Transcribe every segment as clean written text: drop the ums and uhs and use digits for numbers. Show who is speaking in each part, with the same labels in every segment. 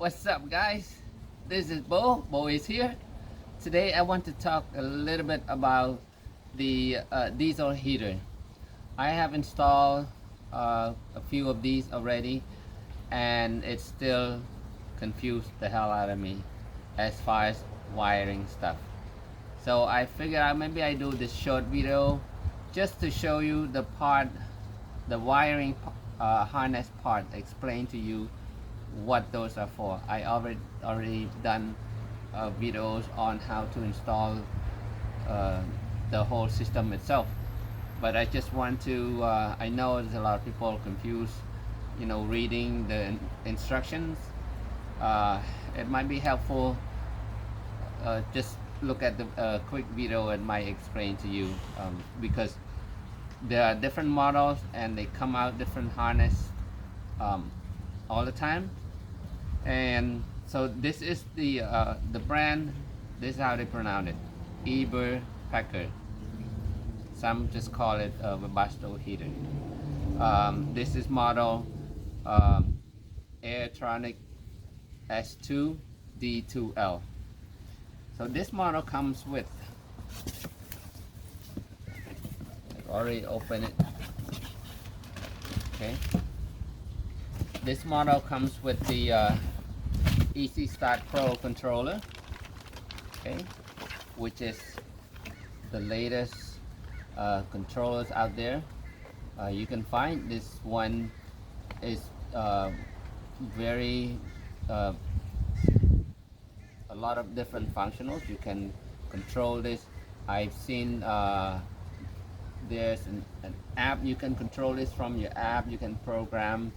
Speaker 1: What's up, guys? This is Bo. Bo is here. Today, I want to talk a little bit about the diesel heater. I have installed a few of these already, and it still confused the hell out of me as far as wiring stuff. So I figured out maybe I do this short video just to show you the wiring harness part, explain to you what those are for. I already done videos on how to install the whole system itself, but I just want to I know there's a lot of people confused, reading the instructions. It might be helpful, just look at the quick video and might explain to you, because there are different models and they come out different harness all the time. And so this is the brand. This is how they pronounce it: Eberspacher. Some just call it a Webasto heater. This is model Airtronic S2 D2L. So this model comes with, I've already opened it. Okay. This model comes with the Easy Start Pro controller, okay, which is the latest controllers out there. You can find this one is very a lot of different functionals. You can control this. I've seen there's an app. You can control this from your app. You can program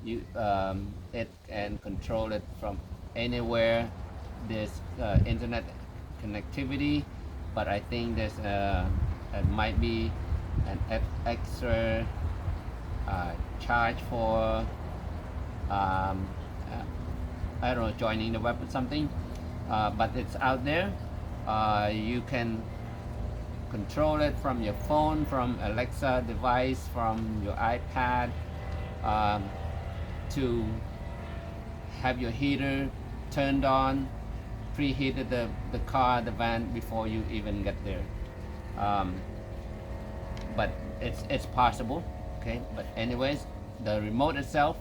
Speaker 1: it and control it from anywhere. There's internet connectivity, but I think there's it might be an extra charge for I don't know, joining the web or something, but it's out there. You can control it from your phone, from Alexa device, from your iPad, to have your heater turned on, preheated the car, the van before you even get there. But it's possible, okay? But anyways, the remote itself,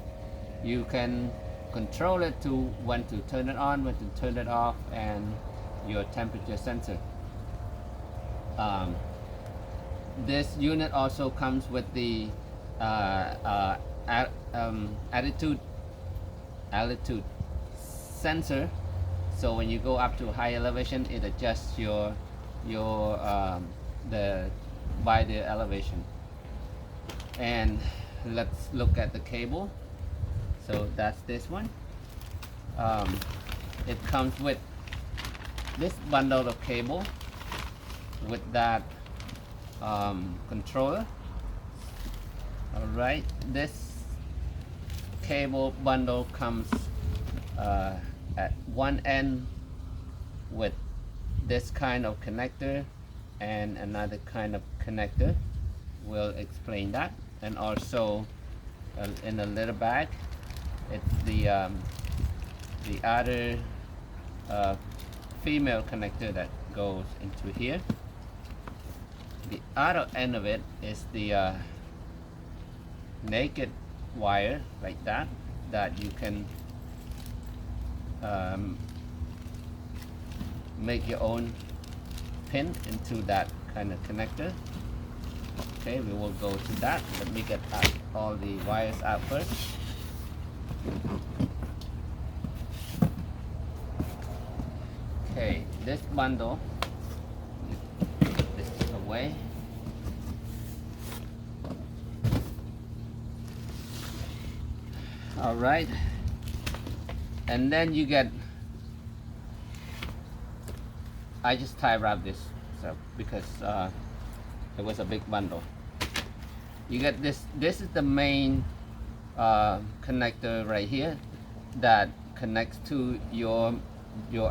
Speaker 1: you can control it to when to turn it on, when to turn it off, and your temperature sensor. This unit also comes with the altitude sensor, so when you go up to high elevation, it adjusts your by the elevation. And let's look at the cable. So that's this one. It comes with this bundle of cable with that controller. All right, this cable bundle comes at one end with this kind of connector and another kind of connector. We'll explain that. And also in a little bag, it's the other female connector that goes into here. The other end of it is the naked wire, like that you can make your own pin into that kind of connector. Okay, we will go to that. Let me get all the wires out first. Okay, this bundle, this is away. All right, and then you get, I just tie wrap this so because it was a big bundle. You get this is the main connector right here that connects to your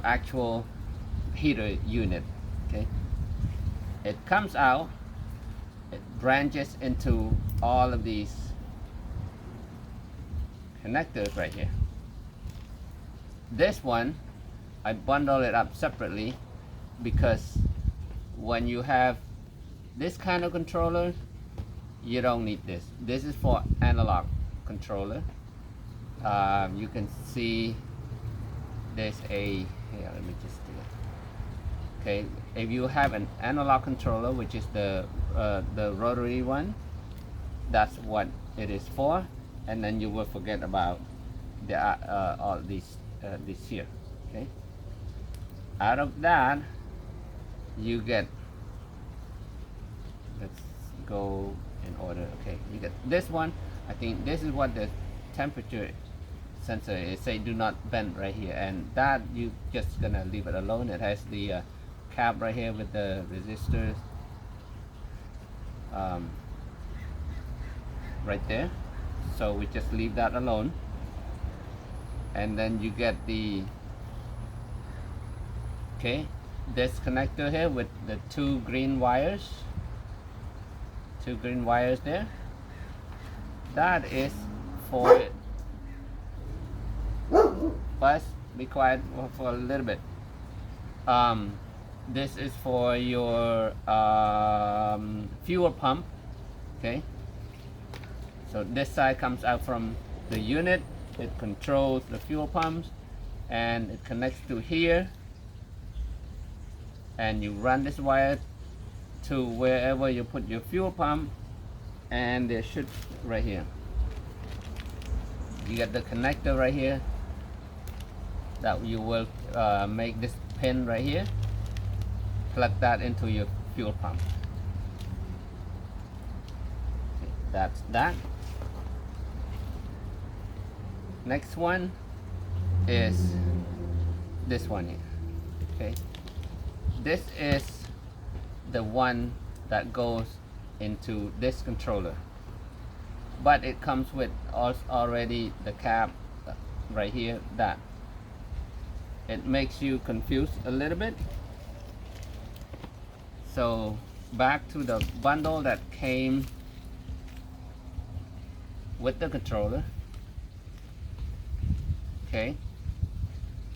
Speaker 1: actual heater unit. Okay, it comes out, it branches into all of these connectors right here. This one I bundle it up separately because when you have this kind of controller, you don't need this. This is for analog controller. You can see there's a, here, let me just do it. Okay, if you have an analog controller, which is the rotary one, that's what it is for, and then you will forget about the all these here. Okay, out of that you get, let's go in order. Okay, you get this one. I think this is what the temperature sensor is. Say do not bend right here, and that you just gonna leave it alone. It has the cap right here with the resistors right there, so we just leave that alone. And then you get the, okay, this connector here with the two green wires there. That is for it. But be quiet for a little bit. This is for your fuel pump. Okay, so this side comes out from the unit. It controls the fuel pumps, and it connects to here, and you run this wire to wherever you put your fuel pump, and there should, right here, you get the connector right here that you will make this pin right here, plug that into your fuel pump. Okay, that's that. Next one is this one here. Okay, this is the one that goes into this controller, but it comes with already the cap right here. That it makes you confused a little bit. So back to the bundle that came with the controller. Okay,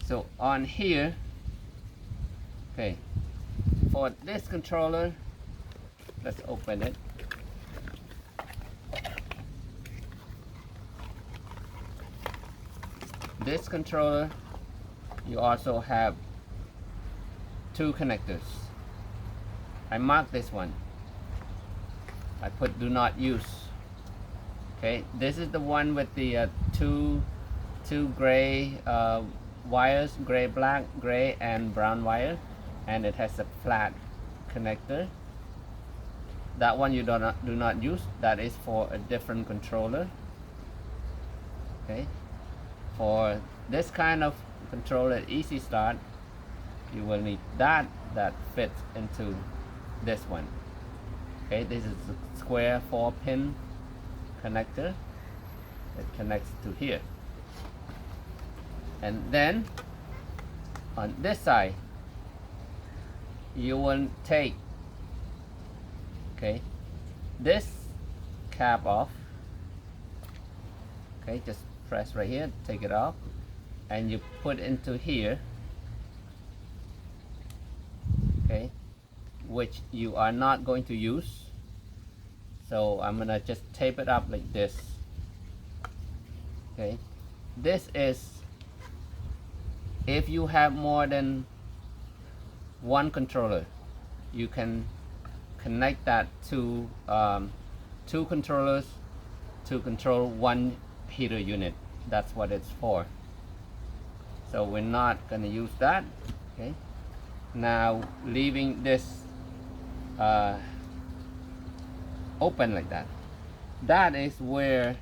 Speaker 1: so on here, okay, for this controller, let's open it. This controller, you also have two connectors. I marked this one. I put do not use. Okay, this is the one with the two gray wires, gray, black, gray, and brown wire, and it has a flat connector. That one you do not use. That is for a different controller. Okay, for this kind of controller, easy start, you will need that fits into this one. Okay, this is a square 4-pin connector. It connects to here. And then on this side, you will take, okay, this cap off. Okay, just press right here, take it off, and you put into here. Okay, which you are not going to use, so I'm gonna just tape it up like this. Okay, this is if you have more than one controller, you can connect that to two controllers to control one heater unit. That's what it's for. So we're not going to use that. Okay, now leaving this open like that, that is where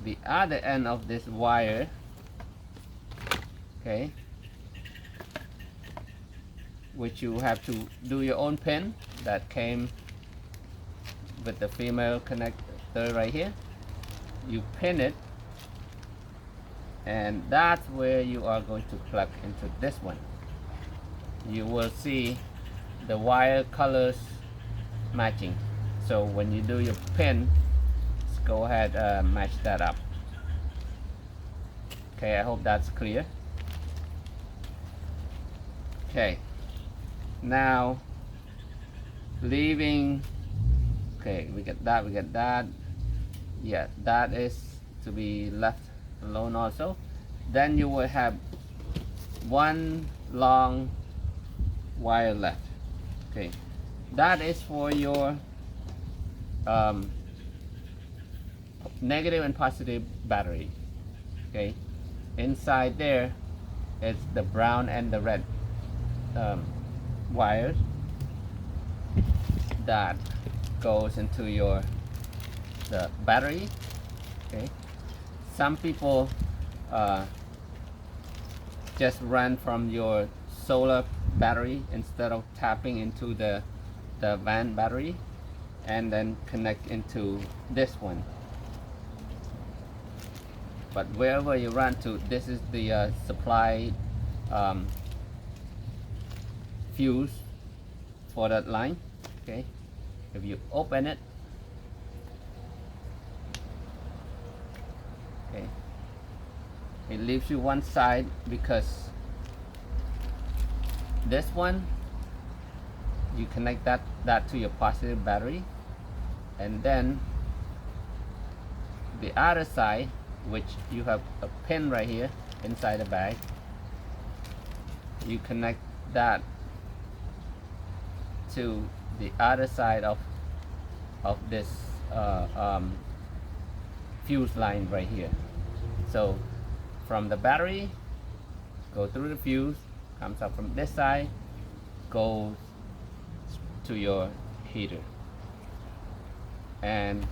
Speaker 1: the other end of this wire, okay, which you have to do your own pin, that came with the female connector right here. You pin it, and that's where you are going to plug into this one. You will see the wire colors matching, so when you do your pin, just go ahead match that up. Okay, I hope that's clear. Okay, now leaving, okay, we get that, yeah, that is to be left alone also. Then you will have one long wire left. Okay, that is for your negative and positive battery. Okay, inside there is the brown and the red wires that goes into the battery. Okay, some people just run from your solar battery instead of tapping into the van battery, and then connect into this one. But wherever you run to, this is the supply fuse for that line. Okay, if you open it, okay, it leaves you one side, because this one you connect that to your positive battery, and then the other side, which you have a pin right here inside the bag, you connect that to the other side of this fuse line right here. So from the battery, go through the fuse, comes up from this side, goes to your heater, and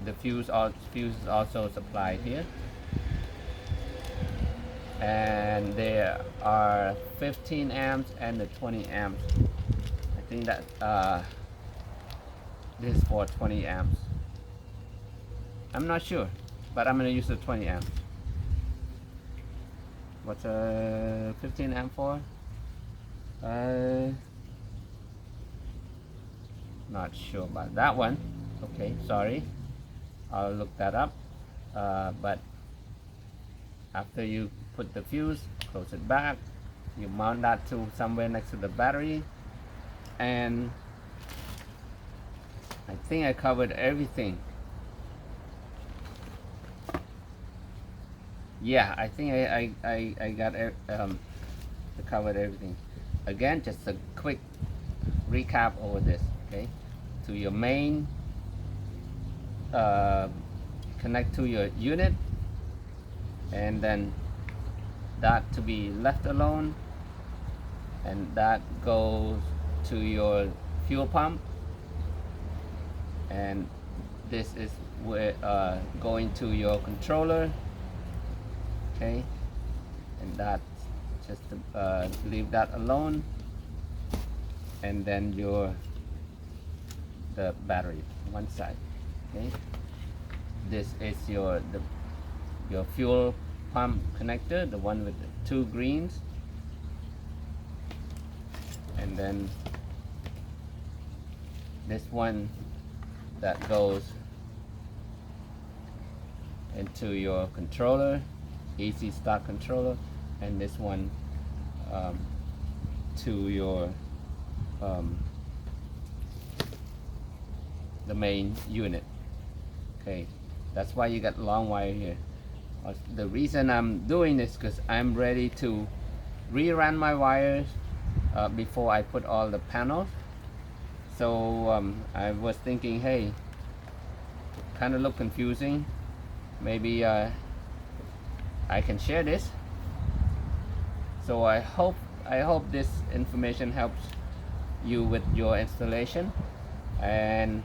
Speaker 1: the fuse is also supplied here, and there are 15 amps and the 20 amps. I think that this is for 20 amps. I'm not sure, but I'm gonna use the 20 amps. What's a 15 amp for? Not sure about that one. Okay, sorry, I'll look that up. But after you put the fuse, close it back, you mount that to somewhere next to the battery, and I think I covered everything. Yeah, I think I got covered everything. Again, just a quick recap over this. Okay, to your main, connect to your unit, and then that to be left alone, and that goes to your fuel pump, and this is where going to your controller. Okay, and that just leave that alone, and then the battery one side. Okay, this is your fuel pump connector, the one with the two greens, and then this one that goes into your controller, AC start controller, and this one to your the main unit. Okay, that's why you got long wire here. The reason I'm doing this because I'm ready to rerun my wires before I put all the panels. So I was thinking, hey, kind of look confusing, maybe I can share this. So I hope this information helps you with your installation, and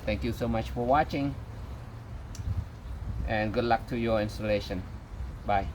Speaker 1: thank you so much for watching, and good luck to your installation. Bye.